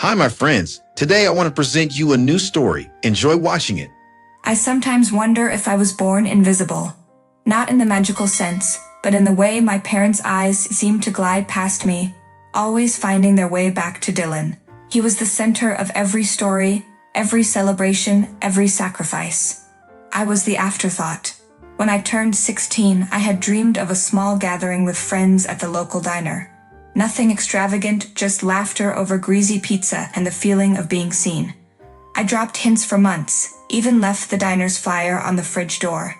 Hi, my friends. Today I want to present you a new story. Enjoy watching it. I sometimes wonder if I was born invisible. Not in the magical sense, but in the way my parents' eyes seemed to glide past me, always finding their way back to Dylan. He was the center of every story, every celebration, every sacrifice. I was the afterthought. When I turned 16, I had dreamed of a small gathering with friends at the local diner. Nothing extravagant, just laughter over greasy pizza and the feeling of being seen. I dropped hints for months, even left the diner's flyer on the fridge door.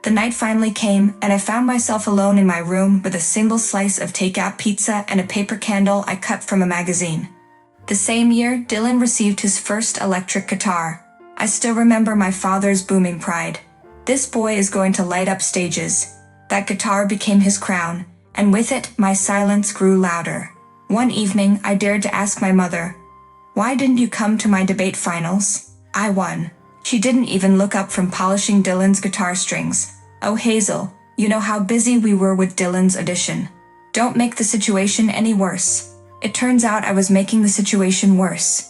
The night finally came, and I found myself alone in my room with a single slice of takeout pizza and a paper candle I cut from a magazine. The same year, Dylan received his first electric guitar. I still remember my father's booming pride. This boy is going to light up stages. That guitar became his crown, and with it, my silence grew louder. One evening, I dared to ask my mother, "Why didn't you come to my debate finals?" I won. She didn't even look up from polishing Dylan's guitar strings. "Oh, Hazel, you know how busy we were with Dylan's audition. Don't make the situation any worse." It turns out I was making the situation worse.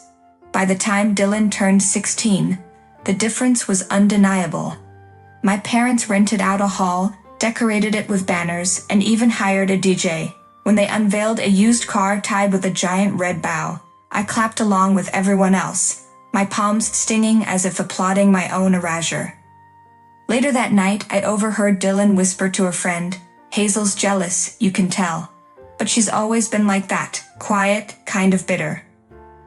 By the time Dylan turned 16, the difference was undeniable. My parents rented out a hall, decorated it with banners, and even hired a DJ. When they unveiled a used car tied with a giant red bow, I clapped along with everyone else, my palms stinging as if applauding my own erasure. Later that night, I overheard Dylan whisper to a friend, "Hazel's jealous, you can tell. But she's always been like that, quiet, kind of bitter."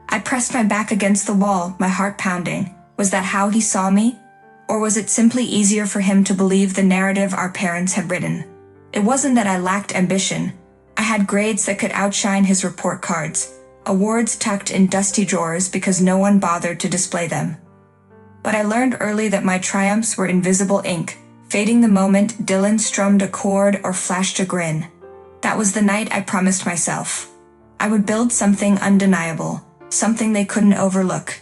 I pressed my back against the wall, my heart pounding. Was that how he saw me? Or was it simply easier for him to believe the narrative our parents had written? It wasn't that I lacked ambition. I had grades that could outshine his report cards, awards tucked in dusty drawers because no one bothered to display them. But I learned early that my triumphs were invisible ink, fading the moment Dylan strummed a chord or flashed a grin. That was the night I promised myself. I would build something undeniable, something they couldn't overlook.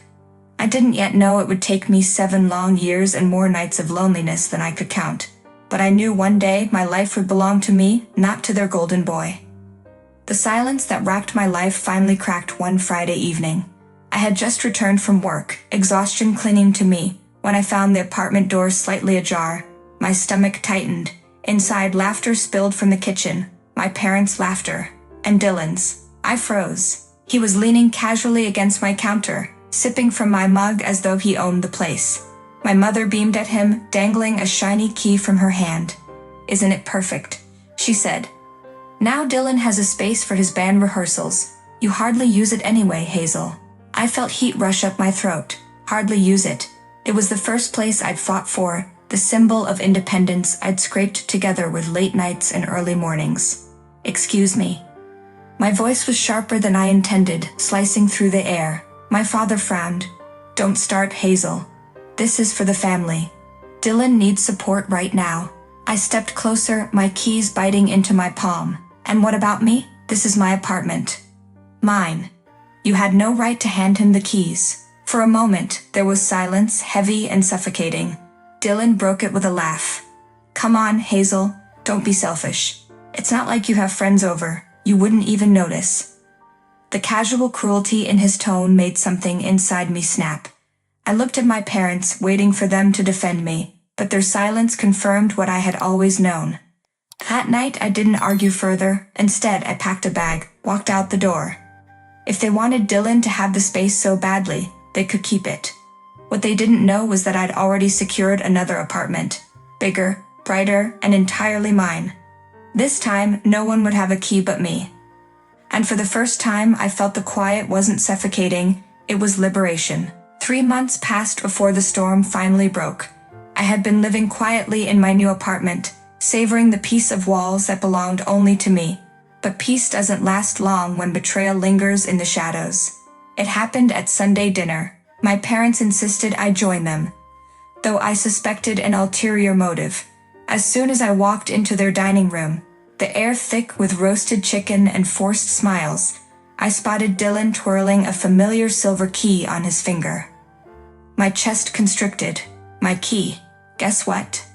I didn't yet know it would take me 7 long years and more nights of loneliness than I could count. But I knew one day my life would belong to me, not to their golden boy. The silence that racked my life finally cracked one Friday evening. I had just returned from work, exhaustion clinging to me, when I found the apartment door slightly ajar. My stomach tightened. Inside, laughter spilled from the kitchen, my parents' laughter, and Dylan's. I froze. He was leaning casually against my counter, sipping from my mug as though he owned the place. My mother beamed at him, dangling a shiny key from her hand. "Isn't it perfect?" she said. "Now Dylan has a space for his band rehearsals. You hardly use it anyway, Hazel." I felt heat rush up my throat. Hardly use it. It was the first place I'd fought for, the symbol of independence I'd scraped together with late nights and early mornings. "Excuse me." My voice was sharper than I intended, slicing through the air. My father frowned. "Don't start, Hazel. This is for the family. Dylan needs support right now." I stepped closer, my keys biting into my palm. "And what about me? This is my apartment. Mine. You had no right to hand him the keys." For a moment, there was silence, heavy and suffocating. Dylan broke it with a laugh. "Come on, Hazel, don't be selfish. It's not like you have friends over. You wouldn't even notice." The casual cruelty in his tone made something inside me snap. I looked at my parents, waiting for them to defend me, but their silence confirmed what I had always known. That night, I didn't argue further. Instead, I packed a bag, walked out the door. If they wanted Dylan to have the space so badly, they could keep it. What they didn't know was that I'd already secured another apartment. Bigger, brighter, and entirely mine. This time, no one would have a key but me. And for the first time, I felt the quiet wasn't suffocating, it was liberation. 3 months passed before the storm finally broke. I had been living quietly in my new apartment, savoring the peace of walls that belonged only to me. But peace doesn't last long when betrayal lingers in the shadows. It happened at Sunday dinner. My parents insisted I join them, though I suspected an ulterior motive. As soon as I walked into their dining room, the air thick with roasted chicken and forced smiles, I spotted Dylan twirling a familiar silver key on his finger. My chest constricted. "My key. Guess what?"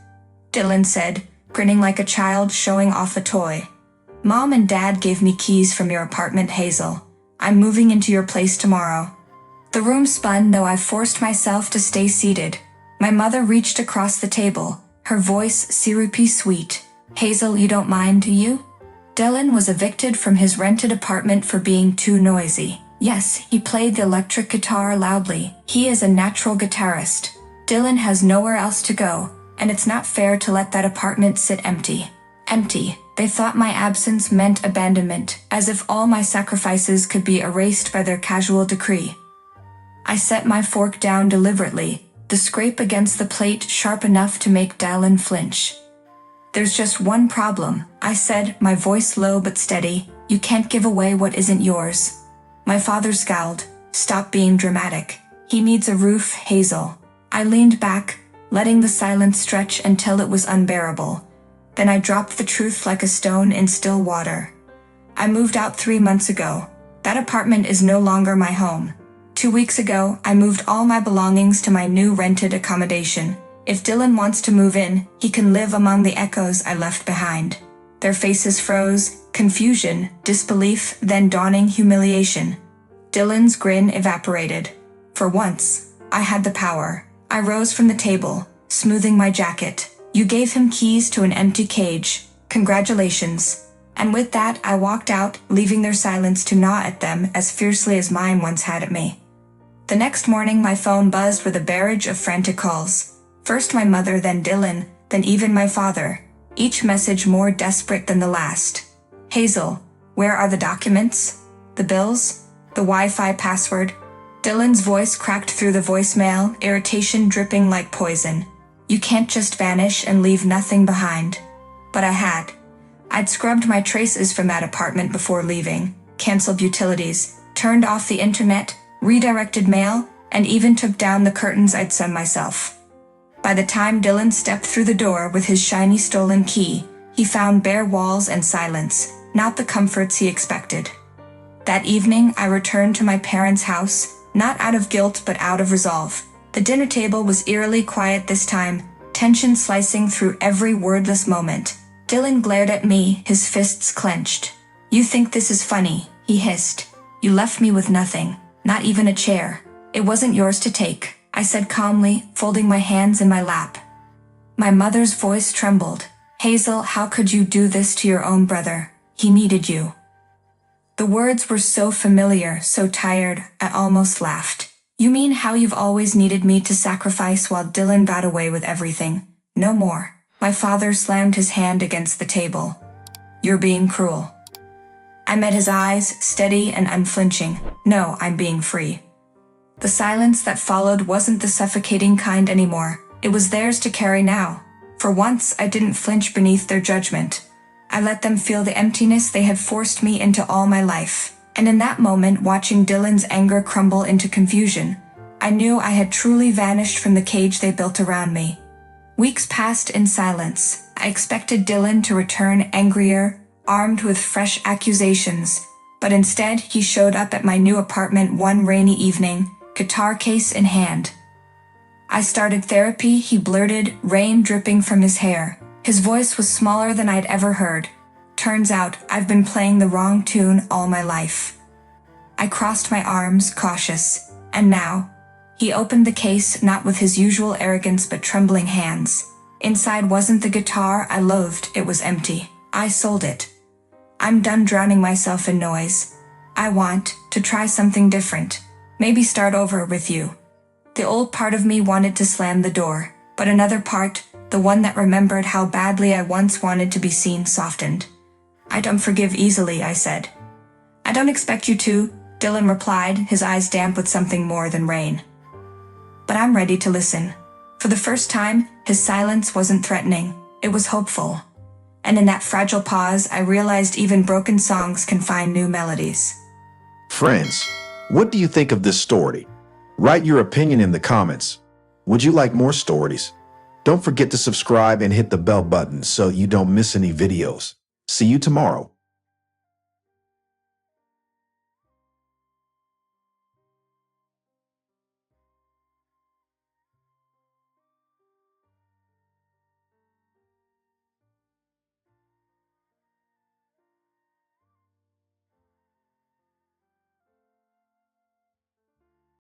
Dylan said, grinning like a child showing off a toy. "Mom and Dad gave me keys from your apartment, Hazel. I'm moving into your place tomorrow." The room spun, though I forced myself to stay seated. My mother reached across the table, her voice syrupy sweet. "Hazel, you don't mind, do you?" Dylan was evicted from his rented apartment for being too noisy. Yes, he played the electric guitar loudly. He is a natural guitarist. Dylan has nowhere else to go, and it's not fair to let that apartment sit empty. Empty. They thought my absence meant abandonment, as if all my sacrifices could be erased by their casual decree. I set my fork down deliberately, the scrape against the plate sharp enough to make Dylan flinch. "There's just one problem," I said, my voice low but steady. "You can't give away what isn't yours." My father scowled. "Stop being dramatic. He needs a roof, Hazel." I leaned back, letting the silence stretch until it was unbearable. Then I dropped the truth like a stone in still water. I moved out 3 months ago. That apartment is no longer my home. 2 weeks ago, I moved all my belongings to my new rented accommodation. If Dylan wants to move in, he can live among the echoes I left behind. Their faces froze, confusion, disbelief, then dawning humiliation. Dylan's grin evaporated. For once, I had the power. I rose from the table, smoothing my jacket. "You gave him keys to an empty cage. Congratulations." And with that, I walked out, leaving their silence to gnaw at them as fiercely as mine once had at me. The next morning, my phone buzzed with a barrage of frantic calls. First my mother, then Dylan, then even my father. Each message more desperate than the last. "Hazel, where are the documents? The bills? The Wi-Fi password?" Dylan's voice cracked through the voicemail, irritation dripping like poison. "You can't just vanish and leave nothing behind." But I had. I'd scrubbed my traces from that apartment before leaving, canceled utilities, turned off the internet, redirected mail, and even took down the curtains I'd sewn myself. By the time Dylan stepped through the door with his shiny stolen key, he found bare walls and silence, not the comforts he expected. That evening, I returned to my parents' house, not out of guilt but out of resolve. The dinner table was eerily quiet this time, tension slicing through every wordless moment. Dylan glared at me, his fists clenched. "You think this is funny," he hissed. "You left me with nothing, not even a chair. It wasn't yours to take," I said calmly, folding my hands in my lap. My mother's voice trembled. "Hazel, how could you do this to your own brother? He needed you." The words were so familiar, so tired, I almost laughed. "You mean how you've always needed me to sacrifice while Dylan got away with everything? No more." My father slammed his hand against the table. "You're being cruel." I met his eyes, steady and unflinching. "No, I'm being free." The silence that followed wasn't the suffocating kind anymore. It was theirs to carry now. For once, I didn't flinch beneath their judgment. I let them feel the emptiness they had forced me into all my life. And in that moment, watching Dylan's anger crumble into confusion, I knew I had truly vanished from the cage they built around me. Weeks passed in silence. I expected Dylan to return angrier, armed with fresh accusations, but instead he showed up at my new apartment one rainy evening, guitar case in hand. "I started therapy," he blurted, rain dripping from his hair. His voice was smaller than I'd ever heard. "Turns out I've been playing the wrong tune all my life." I crossed my arms, cautious. "And now?" He opened the case, not with his usual arrogance but trembling hands. Inside wasn't the guitar I loathed, it was empty. "I sold it. I'm done drowning myself in noise. I want to try something different. Maybe start over with you." The old part of me wanted to slam the door, but another part, the one that remembered how badly I once wanted to be seen, softened. "I don't forgive easily," I said. "I don't expect you to," Dylan replied, his eyes damp with something more than rain. "But I'm ready to listen." For the first time, his silence wasn't threatening, it was hopeful. And in that fragile pause, I realized even broken songs can find new melodies. Friends, what do you think of this story? Write your opinion in the comments. Would you like more stories? Don't forget to subscribe and hit the bell button so you don't miss any videos. See you tomorrow.